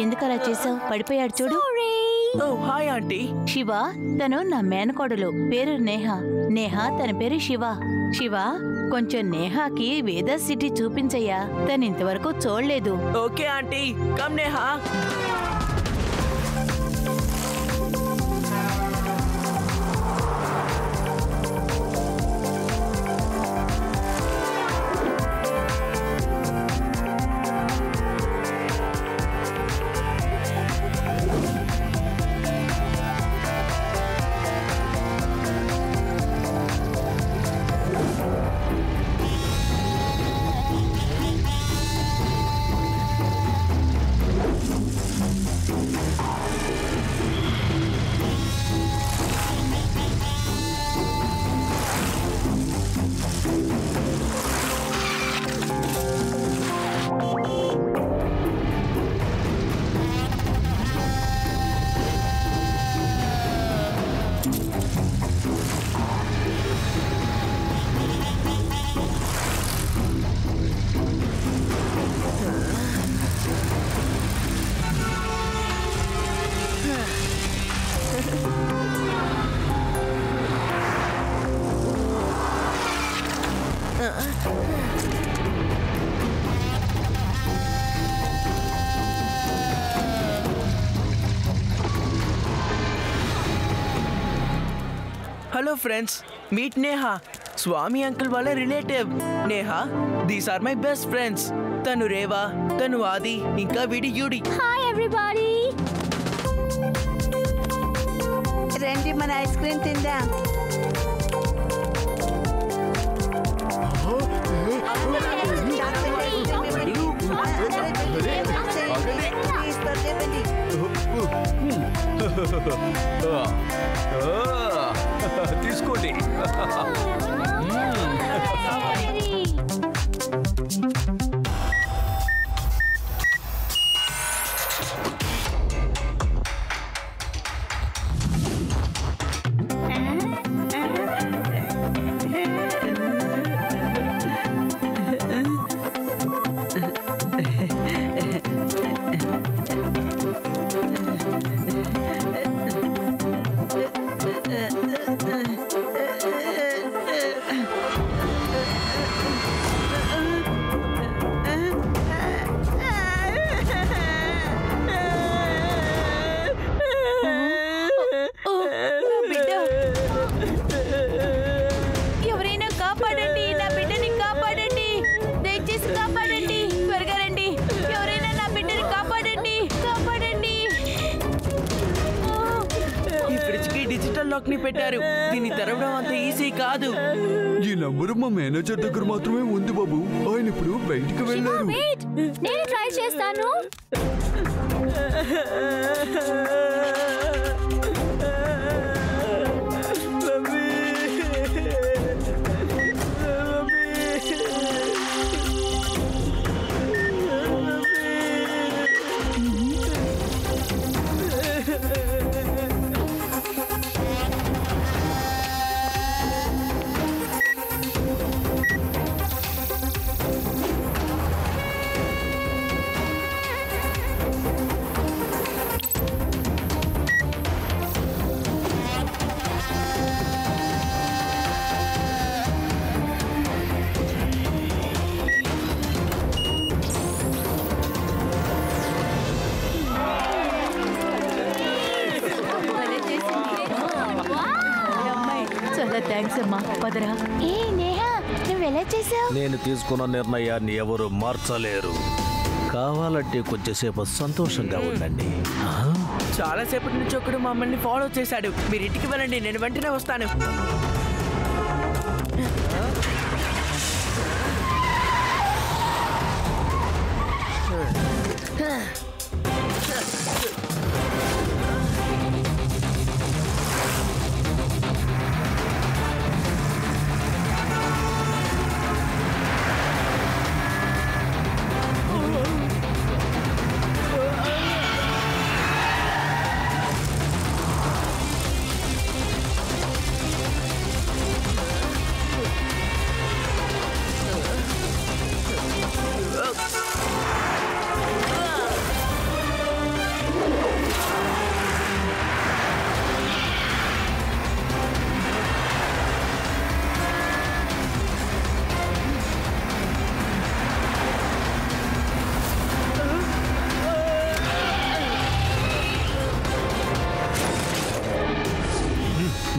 ఎందుకలా చేసావు? పడిపోయాడు చూడు. Hi aunty. శివ తను నా మేనకోడలు, పేరు నేహ. నేహ తన పేరు శివ. శివ కొంచెం నేహాకి వేదా సిటీ చూపించయ్యా, తను ఇంతవరకు చూడలేదు. Okay aunty, come Neha. Hello friends, meet Neha, Swami uncle వాళ్ళ relative. Neha, these are my best friends. తను రేవా, తను ఆది, ఇంకా వీడి యూడి. Hi everybody. రండి మన ఐస్ క్రీమ్ తిందాం. తీసుకోండి. ఎవరైనా కాపాడండి, నా బిడ్డని కాపాడండి, దయచేసి కాపాడండి, త్వరగా రండి. ఎవరైనా నా బిడ్డని కాపాడండి, కాపాడండి. ఈ ఫ్రిడ్జ్ కి డిజిటల్ లాక్ ని పెట్టారు. దీన్ని తెరవడం అంత ఈజీ కాదు. ఈ నంబరు మా మేనేజర్ దగ్గర మాత్రమే ఉంది బాబు. ఆయన ఇప్పుడు బయటికి వెళ్ళారు. నేను ట్రై చేస్తాను. చాలా థ్యాంక్స్ అమ్మా. పదరా. ఏ నేహా, నువ్వు ఎలా చేసావు? నేను తీసుకున్న నిర్ణయాన్ని ఎవరు మార్చలేరు. కావాలంటే కొంచెంసేపు సంతోషంగా ఉండండి. చాలా సేపటి నుంచి ఒకడు మమ్మల్ని ఫాలో చేశాడు. మీరు ఇంటికి వెళ్ళండి, నేను వెంటనే వస్తాను.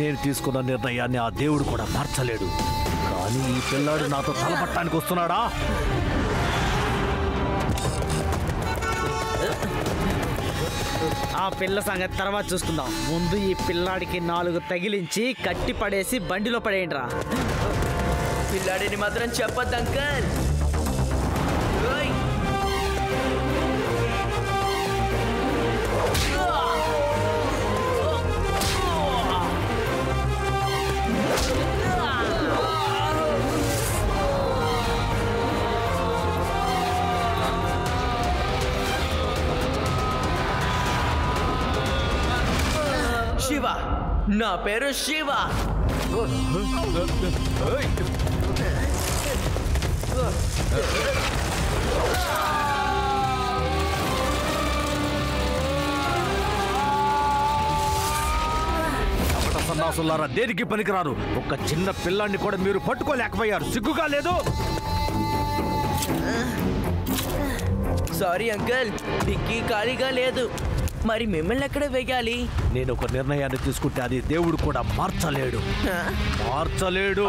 నేను తీసుకున్న నిర్ణయాన్ని ఆ దేవుడు కూడా మార్చలేడు. కానీ ఈ పిల్లాడు నాతో తలపట్టడానికి వస్తున్నాడా? ఆ పిల్ల సంగతి తర్వాత చూసుకుందాం. ముందు ఈ పిల్లాడికి 4 తగిలించి కట్టి పడేసి బండిలో పడేయండి రా. పిల్లాడిని మాత్రం చెప్పొద్దు అంకల్. ఓయ్! శివ, నా పేరు శివ. సన్నాసులారా, దేనికి పనికిరారు. ఒక చిన్న పిల్లాన్ని కూడా మీరు పట్టుకోలేకపోయారు. సిగ్గుగా లేదు? సారీ అంకల్, డిక్కీ ఖాళీగా లేదు. మరి మిమ్మల్ని ఎక్కడ వేయాలి? నేను ఒక నిర్ణయాన్ని తీసుకుంటే అది దేవుడు కూడా మార్చలేడు. మార్చలేడు.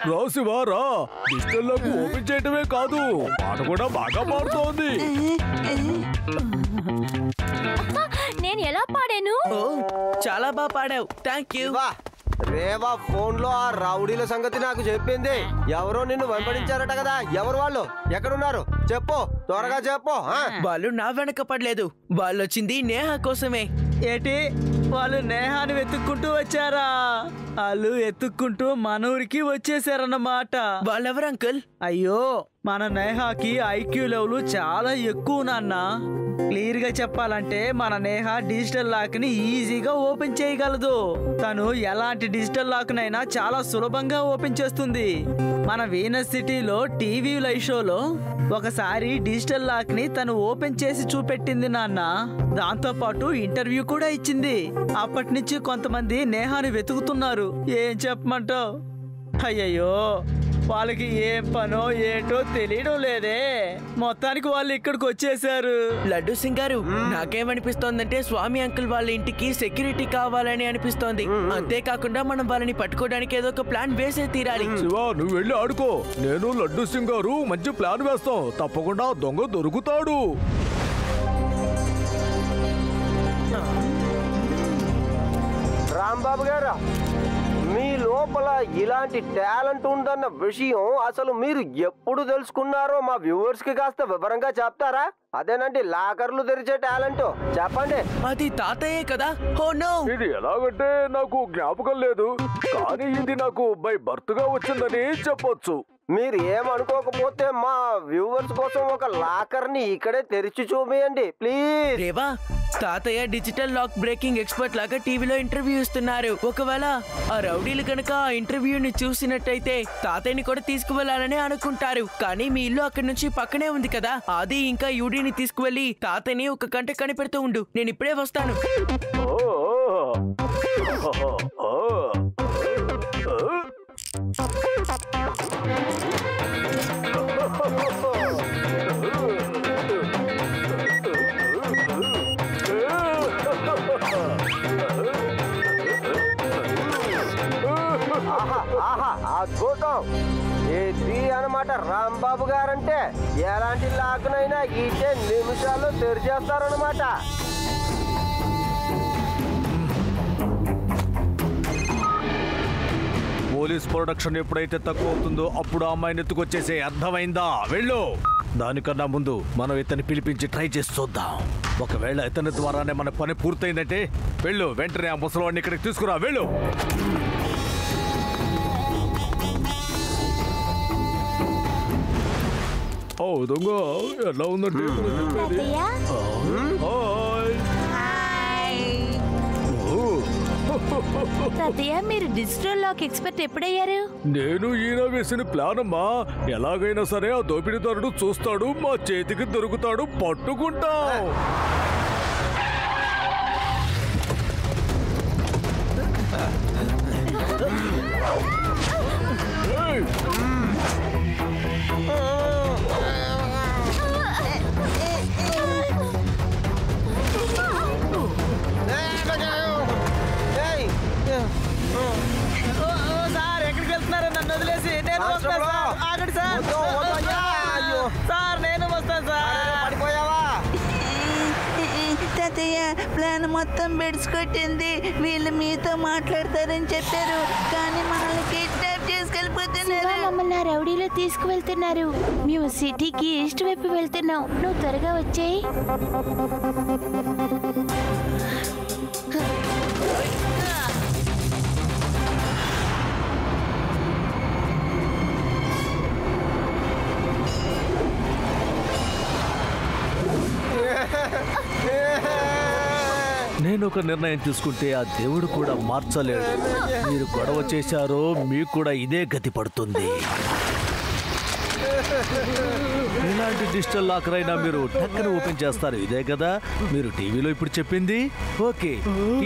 రాసివారా, డిజిటల్లోకి ఓపెన్ చేయటమే కాదు, పాట కూడా బాగా పాడుతోంది. నేను ఎలా పాడాను? ఓ, చాలా బాగా పాడావు. Thank you. రేవా ఫోన్ లో ఆ రౌడీల సంగతి నాకు చెప్పింది. ఎవరో నిన్ను వెంబడించారట కదా. ఎవరు వాళ్ళు? ఎక్కడున్నారు? చెప్పు, త్వరగా చెప్పు. వాళ్ళు నా వెనక పడలేదు. వాళ్ళు వచ్చింది నేహ కోసమే. ఏటి, వాళ్ళు నేహాన్ని వెతుక్కుంటూ వచ్చారా? వాళ్ళు ఎత్తుక్కుంటూ మన ఊరికి వచ్చేసారన్నమాట. వాళ్ళెవరు అంకుల్? అయ్యో, మన నేహాకి ఐక్యూ లెవెల్ చాలా ఎక్కువ నాన్న. క్లియర్ గా చెప్పాలంటే మన నేహ డిజిటల్ లాక్ ని ఈజీగా ఓపెన్ చేయగలదు. తను ఎలాంటి డిజిటల్ లాక్ నైనా చాలా సులభంగా ఓపెన్ చేస్తుంది. మన వీనస్ సిటీలో టీవీ లైవ్ షోలో ఒకసారి డిజిటల్ లాక్ ని తను ఓపెన్ చేసి చూపెట్టింది నాన్న. దాంతో పాటు ఇంటర్వ్యూ కూడా ఇచ్చింది. అప్పటి నుంచి కొంతమంది నేహాని వెతుకుతున్నారు. ఏం చెప్పమంటావు? అయ్యయ్యో, వాళ్ళకి ఏం పనో ఏంటో తెలియడం లేదే. మొత్తానికి వాళ్ళు ఇక్కడికి వచ్చేసారు. లడ్డు సింగ్ గారు, నాకేమనిపిస్తోందంటే స్వామి అంకుల్ వాళ్ళ ఇంటికి సెక్యూరిటీ కావాలని అనిపిస్తోంది. అంతేకాకుండా మనం వాళ్ళని పట్టుకోవడానికి ఏదో ఒక ప్లాన్ వేసే తీరాలి. శివ, నువ్వు వెళ్ళి ఆడుకో. నేను లడ్డు సింగ్ గారు మంచి ప్లాన్ వేస్తాం. తప్పకుండా దొంగ దొరుకుతాడు. రాంబాబు గారు, మీ లోపల ఇలాంటి టాలెంట్ ఉందన్న విషయం అసలు మీరు ఎప్పుడు తెలుసుకున్నారో మా వ్యూవర్స్ కి కాస్త వివరంగా చెప్తారా? అదేనండి లాకర్లు తెరిచే టాలెంట్. చెప్పండి. అది తాతయ్యే కదా? Oh no! ఇది ఎలాగంటే నాకు జ్ఞాపకం లేదు, కానీ ఇది నాకు బై బర్త్ గా వచ్చిందని చెప్పొచ్చు. మీరు ఏమనుకోకపోతే మా వ్యూవర్స్ కోసం ఒక లాకర్ ని ఇక్కడే తెరిచి చూపియండి ప్లీజ్. రేవా, తాతయ్య డిజిటల్ లాక్ బ్రేకింగ్ ఎక్స్పర్ట్ లాగా టీవీలో ఇంటర్వ్యూ ఇస్తున్నారు. ఒకవేళ ఆ రౌడీలు కనుక ఆ ఇంటర్వ్యూని చూసినట్టయితే తాతయ్యని కూడా తీసుకువెళ్లాలని అనుకుంటారు. కానీ మీ ఇల్లు అక్కడి నుంచి పక్కనే ఉంది కదా. అది ఇంకా యూడీని తీసుకువెళ్లి తాతయ్యని ఒక కంట కనిపెడుతూ ఉండు. నేను ఇప్పుడే వస్తాను. అద్భుతం. ఇది అన్నమాట రాంబాబు గారంటే. ఎలాంటి లాక్నైనా ఇచ్చే నిమిషాల్లో తెరిచేస్తారన్నమాట. పోలీస్ ప్రొడక్షన్ ఎప్పుడైతే తక్కువ అవుతుందో అప్పుడు ఆ అమ్మాయిని ఎత్తుకొచ్చేసే. అర్థమైందా? వెళ్ళు. దానికన్నా ముందు మనం ఇతన్ని పిలిపించి ట్రై చేసి చూద్దాం. ఒకవేళ ఇతని ద్వారానే మన పని పూర్తయిందంటే వెళ్ళు, వెంటనే ఆ ముసలివాడిని ఇక్కడికి తీసుకురా. వెళ్ళు. ఓ దొంగ, ఎలా ఉందంటే హాయ్. తాతయ్య మీరు డిజిటల్ లాక్ ఎక్స్పర్ట్ ఎప్పుడయ్యారు? నేను ఈయన వేసిన ప్లాన్ అమ్మా. ఎలాగైనా సరే ఆ దోపిడీదారుడు చూస్తాడు, మా చేతికి దొరుకుతాడు, పట్టుకుంటాం. సార్ ఎక్కడికి వెళ్తున్నారు? నన్ను వదిలేసి నేను వస్తాను సార్. ఆగండి సార్. సార్ నేను వస్తాను సార్. పడిపోయావా? తాతయ్య ప్లాన్ మొత్తం బెడ్స్ కొట్టింది. వీళ్ళు మీతో మాట్లాడతారని చెప్పారు, కానీ మనల్ని కిడ్నాప్ శివ చేసుకెళ్ళిపోతున్నారు. మమ్మల్ని ఆ రౌడీలో తీసుకువెళ్తున్నారు. మేము సిటీకి ఈస్ట్ వైపు వెళ్తున్నాం. నువ్వు త్వరగా వచ్చేయి. నేను ఒక నిర్ణయం తీసుకుంటే ఆ దేవుడు కూడా మార్చలేడు. మీరు గొడవ చేశారో మీకు కూడా ఇదే గతి పడుతుంది. ఎలాంటి డిజిటల్ లాకర్ అయినా మీరు టక్కన ఓపెన్ చేస్తారు, ఇదే కదా మీరు టీవీలో ఇప్పుడు చెప్పింది. ఓకే,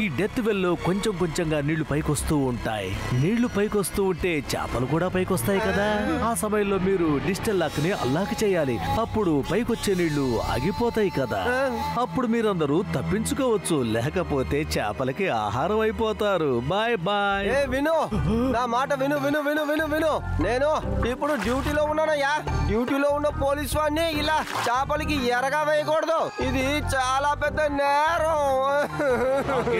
ఈ డెత్ వెల్ లో కొంచెం కొంచెంగా నీళ్లు పైకొస్తూ ఉంటాయి. నీళ్లు పైకొస్తూ ఉంటే చేపలు కూడా పైకొస్తాయి కదా. ఆ సమయంలో మీరు డిజిటల్ లాక్ ని అల్లాక్ చేయాలి. అప్పుడు పైకొచ్చే నీళ్లు ఆగిపోతాయి కదా. అప్పుడు మీరందరూ తప్పించుకోవచ్చు, లేకపోతే చేపలకి ఆహారం అయిపోతారు. Bye bye. ఏ విను, నా మాట విను విను విను విను విను. నేను ఇప్పుడు డ్యూటీలో ఉన్నానయ్యా. డ్యూటీలో ఉన్న పోలీస్ వాడిని ఇలా చేపలకి ఎరగా వేయకూడదు. ఇది చాలా పెద్ద నేరం.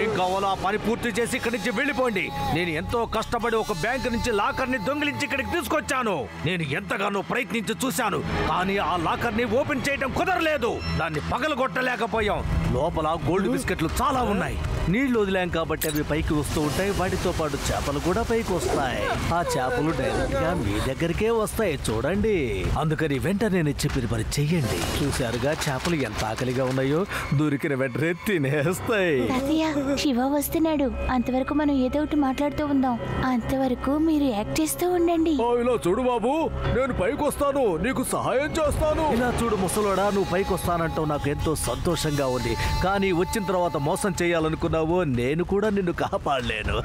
ఏం కావాలో ఆ పని పూర్తి చేసి ఇక్కడి నుంచి వెళ్ళిపోండి. నేను ఎంతో కష్టపడి ఒక బ్యాంక్ నుంచి లాకర్ ని దొంగిలించి ఇక్కడికి తీసుకొచ్చాను. నేను ఎంతగానో ప్రయత్నించి చూశాను, కానీ ఆ లాకర్ ని ఓపెన్ చేయడం కుదరలేదు. దాన్ని పగలగొట్టలేకపోయాం. లోపల గోల్డ్ బిస్కెట్లు చాలా ఉన్నాయి. నీళ్లు వదిలాం కాబట్టి అవి పైకి వస్తూ ఉంటాయి. వాటితో పాటు చేపలు కూడా పైకి వస్తాయి. ఆ చేపలు డైరెక్ట్ గా మీ దగ్గరికే వస్తాయి, చూడండి. అందుకని వెంటనే నేను చెప్పిన పని చెయ్యండి. చూశారుగా చేపలు ఎంత ఆకలిగా ఉన్నాయో, దొరికిన వెంటనే తినేస్తాయి. తాతయ్య శివ వస్తున్నాడు. అంతవరకు మనం ఏదో ఒకటి మాట్లాడుతూ ఉందాం. అంతవరకు మీరు యాక్ట్ చేస్తూ ఉండండి. ఇలా చూడు బాబు, నేను పైకి వస్తాను, నీకు సహాయం చేస్తాను. ఇలా చూడు ముసలోడా, నువ్వు పైకి వస్తానంటావు, నాకు ఎంతో సంతోషంగా ఉంది. కానీ వచ్చిన తర్వాత మోసం చేయాలనుకున్నావు, నేను కూడా నిన్ను కాపాడలేను.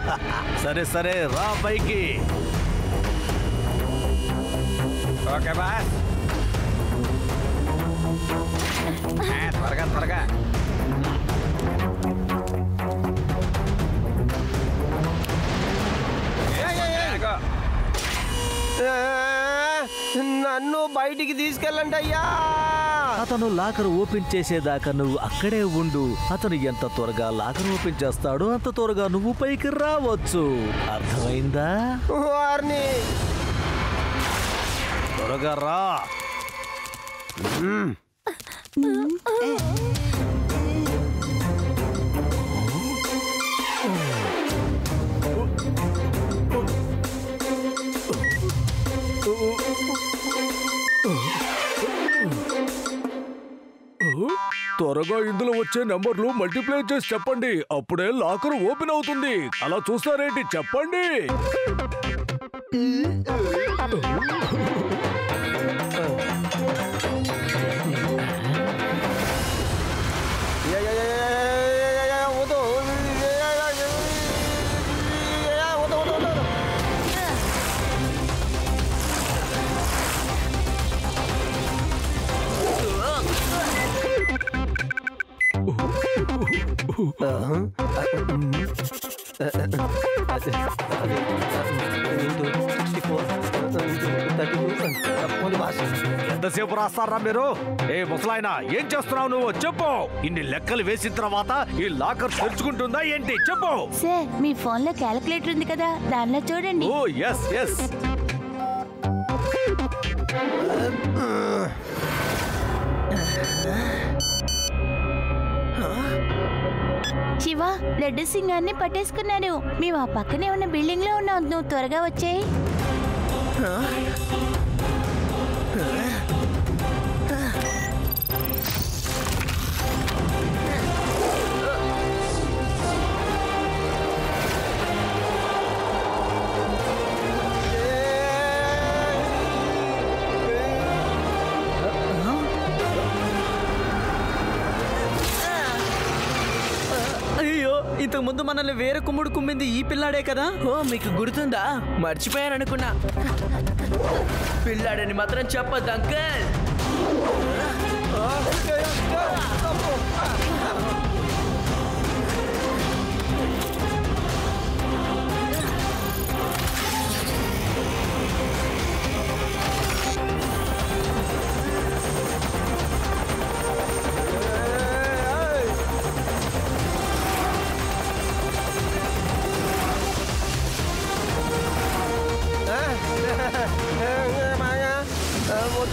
సరే సరే రా పైకి. Okay boss. త్వరగా త్వరగా. నన్ను బయటికి తీసుకెళ్ళండి అయ్యా. అతను లాకర్ ఓపెన్ చేసేదాకా నువ్వు అక్కడే ఉండు. అతను ఎంత త్వరగా లాకర్ ఓపెన్ చేస్తాడో అంత త్వరగా నువ్వు పైకి రావచ్చు. అర్థమైందా? వారిని త్వరగా రా. త్వరగా ఇందులో వచ్చే నెంబర్లు మల్టిప్లై చేసి చెప్పండి, అప్పుడే లాకర్ ఓపెన్ అవుతుంది. అలా చూస్తారేంటి, చెప్పండి. ఎంతసేపు రాస్తారా మీరు? ఏ ముసలాయన, ఏం చేస్తున్నావు నువ్వు? చెప్పు. ఇన్ని లెక్కలు వేసిన తర్వాత ఈ లాకర్ తెరుచుకుంటుందా ఏంటి? చెప్పు. సార్ మీ ఫోన్ లో క్యాలిక్యులేటర్ ఉంది కదా, దానిలో చూడండి. ఓ ఎస్ ఎస్. శివ రెడ్ సింగాన్ని పట్టేసుకున్నాను. మేము ఆ పక్కనే ఉన్న బిల్డింగ్ లో ఉన్నాం. నువ్వు త్వరగా వచ్చేయి. ఇంతకు ముందు మనల్ని వేరే కుమ్ముడు కుమ్మింది ఈ పిల్లాడే కదా. ఓ మీకు గుర్తుందా? మర్చిపోయాననుకున్నా. పిల్లాడని మాత్రం చెప్పద్దు అంకల్.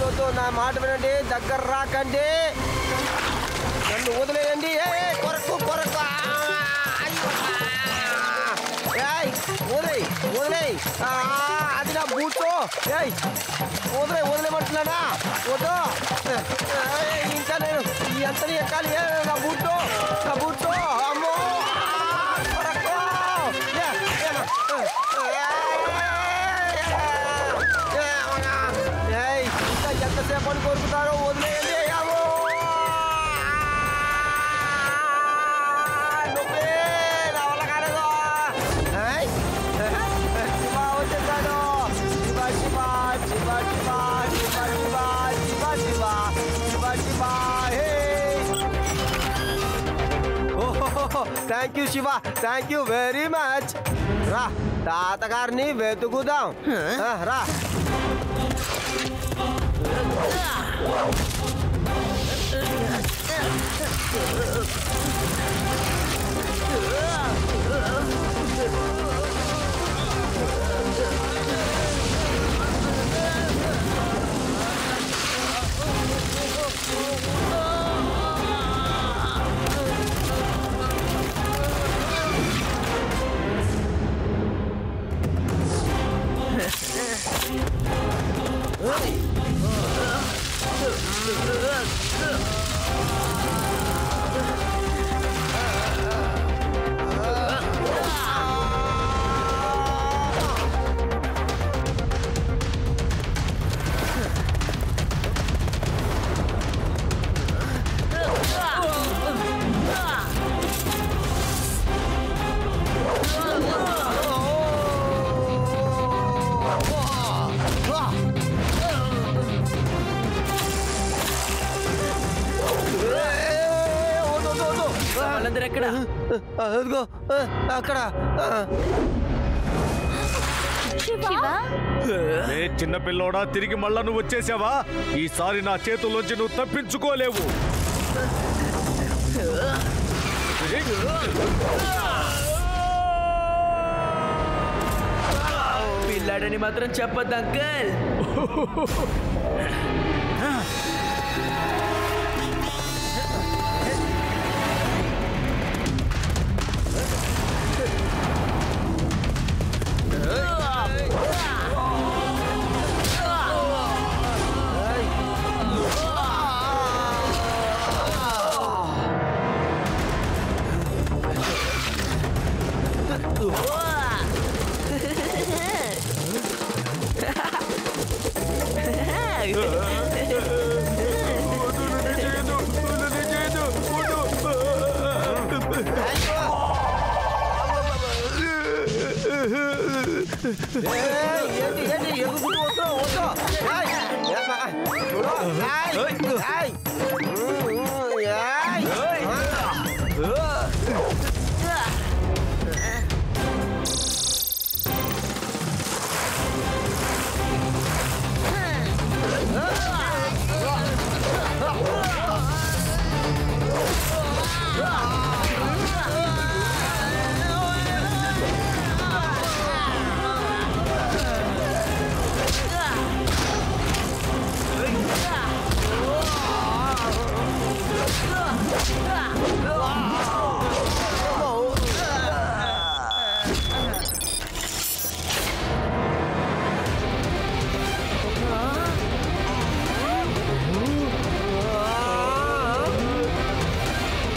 వద్దు, నా మాట వినండి, దగ్గర రాకండి, నన్ను వదిలేయండి. కొరకు కొరకు వదిలే అది నా బూట్తో. వదిలేమంటున్నానా? వద్దు, ఇంకా నేను ఎంతని ఎక్కాలి? నా బూట్తో అమ్మో కొరకు. ఇంకా ఎంతసేపు అని కోరుకుతారో? వదిలేయండి. నొప్పి నా వల్ల కాలేదు. శివ వచ్చేసాడు. శివ శివ శివ శివ శివ శివ శివ శివ శివ హే. ఓహో, thank you Shiva, thank you very much. రా, తాతగారిని వెతుకుదాం. రా. వాళ్ళందరూ ఎక్కడ? అదిగో అక్కడ. చిన్న పిల్లోడా, తిరిగి మళ్ళా నువ్వు వచ్చేసావా? ఈసారి నా చేతుల్లోంచి నువ్వు తప్పించుకోలేవు. పిల్లాడని మాత్రం చెప్పద్దు అంకల్.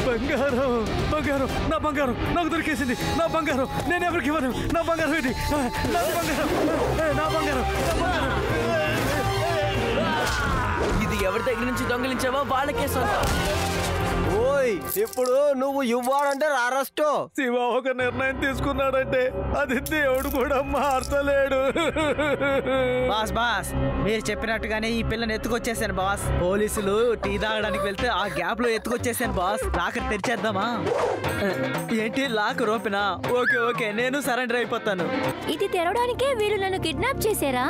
బంగారం, బంగారం, నా బంగారం నాకు దొరికేసింది. నా బంగారం నేను ఎవరికి ఇవ్వను. నా బంగారం ఇది, నా బంగారం, నా బంగారం, నా బంగారం. ఇది ఎవరి దగ్గర నుంచి దొంగిలించావో వాళ్ళకే సొంతం. ఓ బాబోయ్ ఇప్పుడు నువ్వు ఇవ్వాలంటే అరెస్ట్. శివ ఒక నిర్ణయం తీసుకున్నాడంటే అది దేవుడు కూడా మార్చలేడు. బాస్ బాస్ మీరు చెప్పినట్టుగానే ఈ పిల్లని ఎత్తుకొచ్చేసాను బాస్. పోలీసులు టీ తాగడానికి వెళ్తే ఆ గ్యాప్ లో ఎత్తుకొచ్చేసాను బాస్. లాకర్ తెరిచేద్దామా? ఏంటి లాకర్ ఓపెనా? ఓకే ఓకే నేను సరెండర్ అయిపోతాను. ఇది తెరవడానికే వీళ్ళు నన్ను కిడ్నాప్ చేశారా?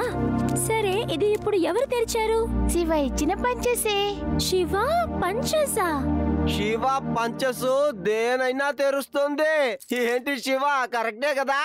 సరే ఇది ఇప్పుడు ఎవరు తెరిచారు? శివ ఇచ్చిన పంచేసే. శివ పంచేసా? శివ పంచసు దేనైనా తెరుస్తుంది. ఏంటి శివ కరెక్టే కదా?